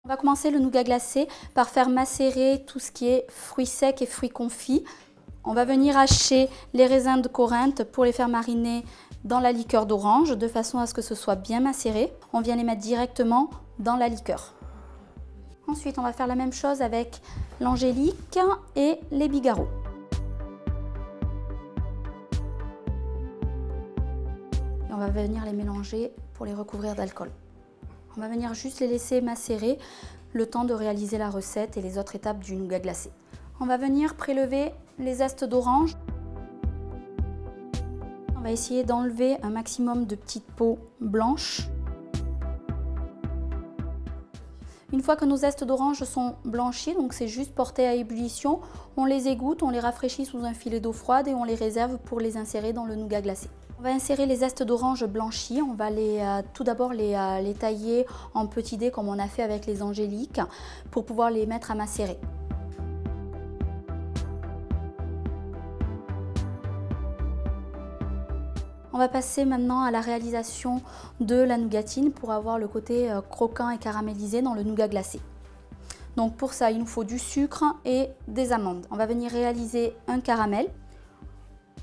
On va commencer le nougat glacé par faire macérer tout ce qui est fruits secs et fruits confits. On va venir hacher les raisins de Corinthe pour les faire mariner dans la liqueur d'orange de façon à ce que ce soit bien macéré. On vient les mettre directement dans la liqueur. Ensuite, on va faire la même chose avec l'angélique et les bigarreaux. Et on va venir les mélanger pour les recouvrir d'alcool. On va venir juste les laisser macérer le temps de réaliser la recette et les autres étapes du nougat glacé. On va venir prélever les zestes d'orange. On va essayer d'enlever un maximum de petites peaux blanches. Une fois que nos zestes d'orange sont blanchis, donc c'est juste porté à ébullition, on les égoutte, on les rafraîchit sous un filet d'eau froide et on les réserve pour les insérer dans le nougat glacé. On va insérer les zestes d'orange blanchis, on va tout d'abord les tailler en petits dés comme on a fait avec les angéliques pour pouvoir les mettre à macérer. On va passer maintenant à la réalisation de la nougatine pour avoir le côté croquant et caramélisé dans le nougat glacé. Donc pour ça, il nous faut du sucre et des amandes. On va venir réaliser un caramel.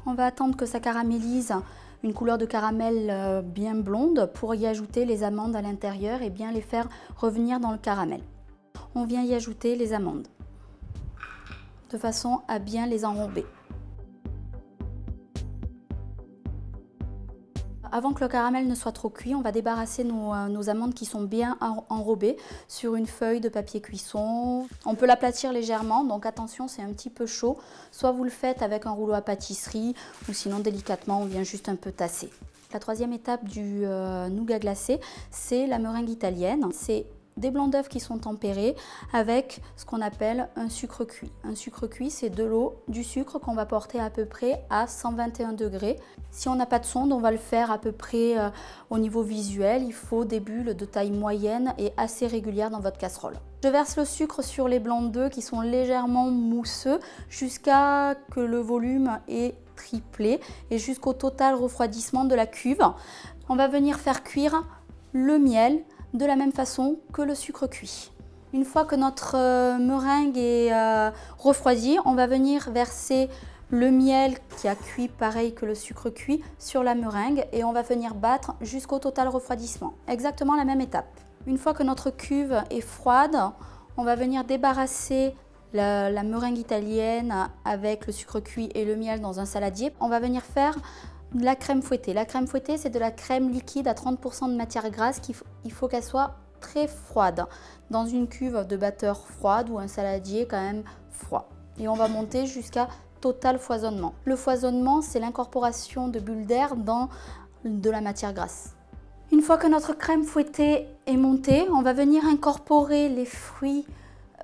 On va attendre que ça caramélise une couleur de caramel bien blonde pour y ajouter les amandes à l'intérieur et bien les faire revenir dans le caramel. On vient y ajouter les amandes de façon à bien les enrober. Avant que le caramel ne soit trop cuit, on va débarrasser nos amandes qui sont bien enrobées sur une feuille de papier cuisson. On peut l'aplatir légèrement, donc attention, c'est un petit peu chaud. Soit vous le faites avec un rouleau à pâtisserie ou sinon délicatement, on vient juste un peu tasser. La troisième étape du nougat glacé, c'est la meringue italienne. C'est des blancs d'œufs qui sont tempérés avec ce qu'on appelle un sucre cuit. Un sucre cuit, c'est de l'eau, du sucre qu'on va porter à peu près à 121 degrés. Si on n'a pas de sonde, on va le faire à peu près au niveau visuel. Il faut des bulles de taille moyenne et assez régulières dans votre casserole. Je verse le sucre sur les blancs d'œufs qui sont légèrement mousseux jusqu'à que le volume ait triplé et jusqu'au total refroidissement de la cuve. On va venir faire cuire le miel de la même façon que le sucre cuit. Une fois que notre meringue est refroidie, on va venir verser le miel qui a cuit pareil que le sucre cuit sur la meringue et on va venir battre jusqu'au total refroidissement. Exactement la même étape. Une fois que notre cuve est froide, on va venir débarrasser la meringue italienne avec le sucre cuit et le miel dans un saladier. On va venir faire la crème fouettée. La crème fouettée, c'est de la crème liquide à 30% de matière grasse il faut qu'elle soit très froide dans une cuve de batteur froide ou un saladier quand même froid. Et on va monter jusqu'à total foisonnement. Le foisonnement, c'est l'incorporation de bulles d'air dans de la matière grasse. Une fois que notre crème fouettée est montée, on va venir incorporer les fruits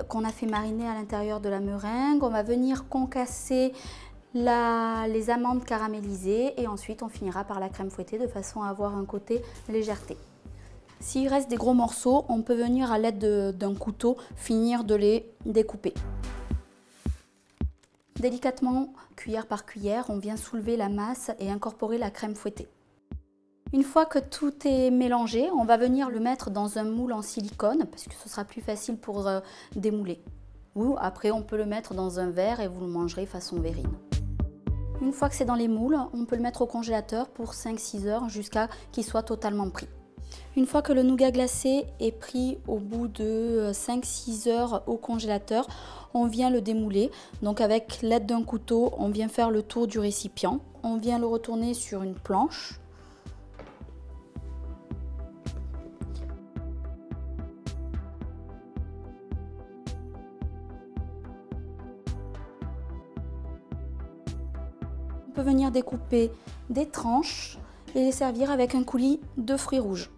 qu'on a fait mariner à l'intérieur de la meringue. On va venir concasser les amandes caramélisées et ensuite on finira par la crème fouettée de façon à avoir un côté légèreté. S'il reste des gros morceaux, on peut venir à l'aide d'un couteau finir de les découper. Délicatement, cuillère par cuillère, on vient soulever la masse et incorporer la crème fouettée. Une fois que tout est mélangé, on va venir le mettre dans un moule en silicone parce que ce sera plus facile pour démouler. Ou après on peut le mettre dans un verre et vous le mangerez façon verrine. Une fois que c'est dans les moules, on peut le mettre au congélateur pour 5-6 heures jusqu'à qu'il soit totalement pris. Une fois que le nougat glacé est pris au bout de 5-6 heures au congélateur, on vient le démouler. Donc avec l'aide d'un couteau, on vient faire le tour du récipient. On vient le retourner sur une planche. On peut venir découper des tranches et les servir avec un coulis de fruits rouges.